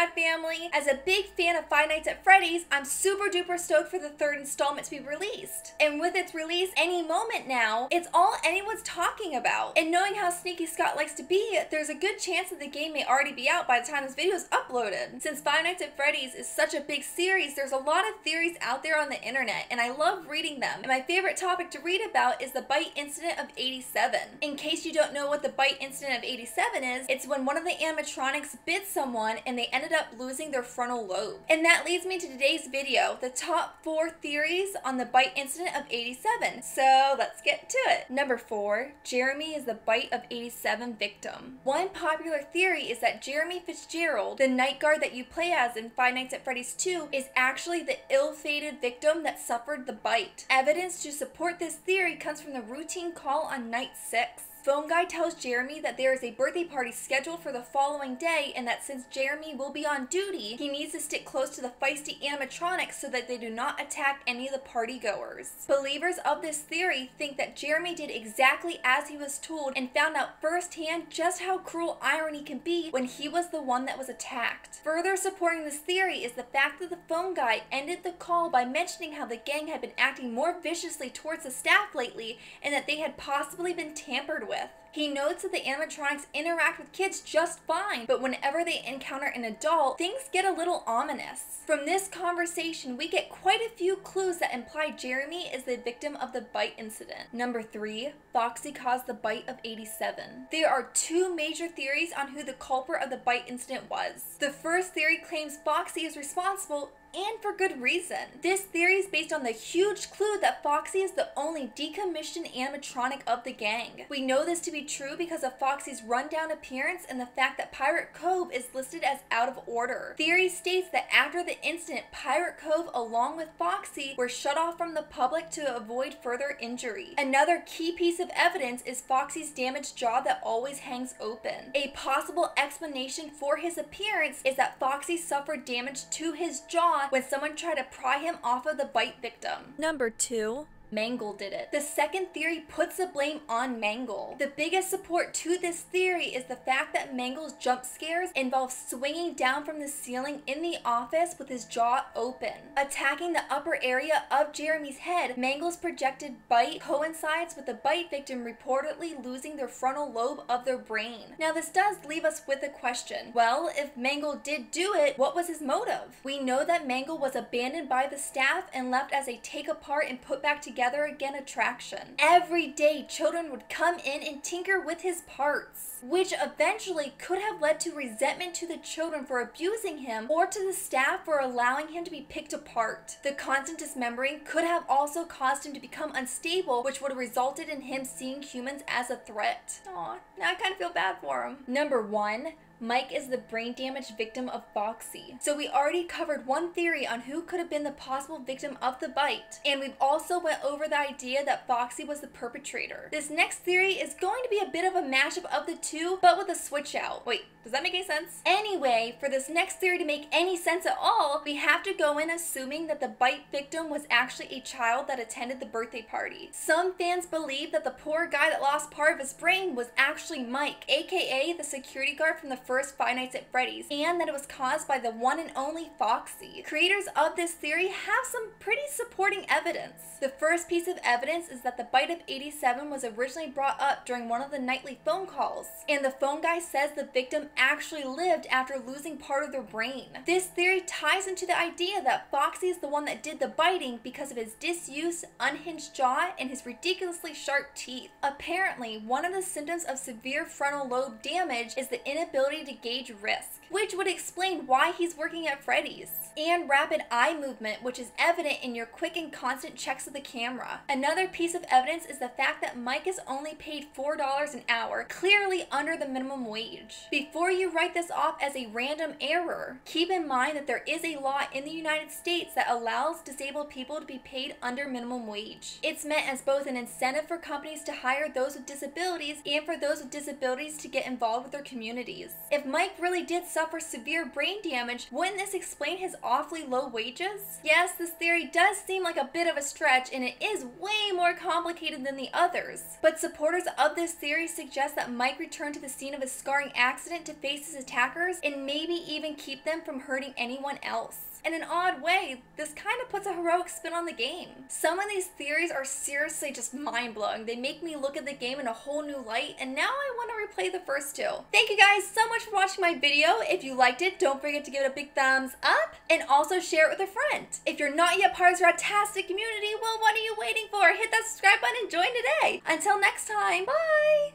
Rad family. As a big fan of Five Nights at Freddy's, I'm super duper stoked for the third installment to be released. And with its release any moment now, it's all anyone's talking about. And knowing how sneaky Scott likes to be, there's a good chance that the game may already be out by the time this video is uploaded. Since Five Nights at Freddy's is such a big series, there's a lot of theories out there on the internet, and I love reading them. And my favorite topic to read about is the bite incident of '87. In case you don't know what the bite incident of '87 is, it's when one of the animatronics bit someone and they ended up losing their frontal lobe. And that leads me to today's video, the top 4 theories on the bite incident of '87. So let's get to it. Number 4, Jeremy is the bite of '87 victim. One popular theory is that Jeremy Fitzgerald, the night guard that you play as in Five Nights at Freddy's 2, is actually the ill-fated victim that suffered the bite. Evidence to support this theory comes from the routine call on night 6. Phone guy tells Jeremy that there is a birthday party scheduled for the following day and that since Jeremy will be on duty, he needs to stick close to the feisty animatronics so that they do not attack any of the party goers. Believers of this theory think that Jeremy did exactly as he was told and found out firsthand just how cruel irony can be when he was the one that was attacked. Further supporting this theory is the fact that the phone guy ended the call by mentioning how the gang had been acting more viciously towards the staff lately and that they had possibly been tampered with. He notes that the animatronics interact with kids just fine, but whenever they encounter an adult, things get a little ominous. From this conversation, we get quite a few clues that imply Jeremy is the victim of the bite incident. Number 3, Foxy caused the bite of '87. There are 2 major theories on who the culprit of the bite incident was. The first theory claims Foxy is responsible, and for good reason. This theory is based on the huge clue that Foxy is the only decommissioned animatronic of the gang. We know this to be true because of Foxy's rundown appearance and the fact that Pirate Cove is listed as out of order. Theory states that after the incident, Pirate Cove along with Foxy were shut off from the public to avoid further injury. Another key piece of evidence is Foxy's damaged jaw that always hangs open. A possible explanation for his appearance is that Foxy suffered damage to his jaw when someone tried to pry him off of the bite victim. Number 2, Mangle did it. The second theory puts the blame on Mangle. The biggest support to this theory is the fact that Mangle's jump scares involve swinging down from the ceiling in the office with his jaw open. Attacking the upper area of Jeremy's head, Mangle's projected bite coincides with the bite victim reportedly losing their frontal lobe of their brain. Now this does leave us with a question. Well, if Mangle did do it, what was his motive? We know that Mangle was abandoned by the staff and left as a take apart and put back together again attraction. Every day, children would come in and tinker with his parts, which eventually could have led to resentment to the children for abusing him or to the staff for allowing him to be picked apart. The constant dismembering could have also caused him to become unstable, which would have resulted in him seeing humans as a threat. Aw, now I kind of feel bad for him. Number 1, Mike is the brain damage victim of Foxy. So we already covered one theory on who could have been the possible victim of the bite, and we've also went over the idea that Foxy was the perpetrator. This next theory is going to be a bit of a mashup of the two, but with a switch out. Wait, does that make any sense? Anyway, for this next theory to make any sense at all, we have to go in assuming that the bite victim was actually a child that attended the birthday party. Some fans believe that the poor guy that lost part of his brain was actually Mike, aka the security guard from the first Five Nights at Freddy's, and that it was caused by the one and only Foxy. Creators of this theory have some pretty supporting evidence. The first piece of evidence is that the bite of '87 was originally brought up during one of the nightly phone calls, and the phone guy says the victim actually lived after losing part of their brain. This theory ties into the idea that Foxy is the one that did the biting because of his disuse, unhinged jaw, and his ridiculously sharp teeth. Apparently, one of the symptoms of severe frontal lobe damage is the inability to gauge risk, which would explain why he's working at Freddy's, and rapid eye movement, which is evident in your quick and constant checks of the camera. Another piece of evidence is the fact that Mike is only paid $4 an hour, clearly under the minimum wage. Before you write this off as a random error, keep in mind that there is a law in the United States that allows disabled people to be paid under minimum wage. It's meant as both an incentive for companies to hire those with disabilities and for those with disabilities to get involved with their communities. If Mike really did suffer severe brain damage, wouldn't this explain his awfully low wages? Yes, this theory does seem like a bit of a stretch, and it is way more complicated than the others. But supporters of this theory suggest that Mike returned to the scene of his scarring accident to face his attackers and maybe even keep them from hurting anyone else. In an odd way, this kind of puts a heroic spin on the game. Some of these theories are seriously just mind-blowing. They make me look at the game in a whole new light, and now I want to replay the first two. Thank you guys so much for watching my video. If you liked it, don't forget to give it a big thumbs up, and also share it with a friend. If you're not yet part of this Radtastic community, well, what are you waiting for? Hit that subscribe button and join today. Until next time, bye!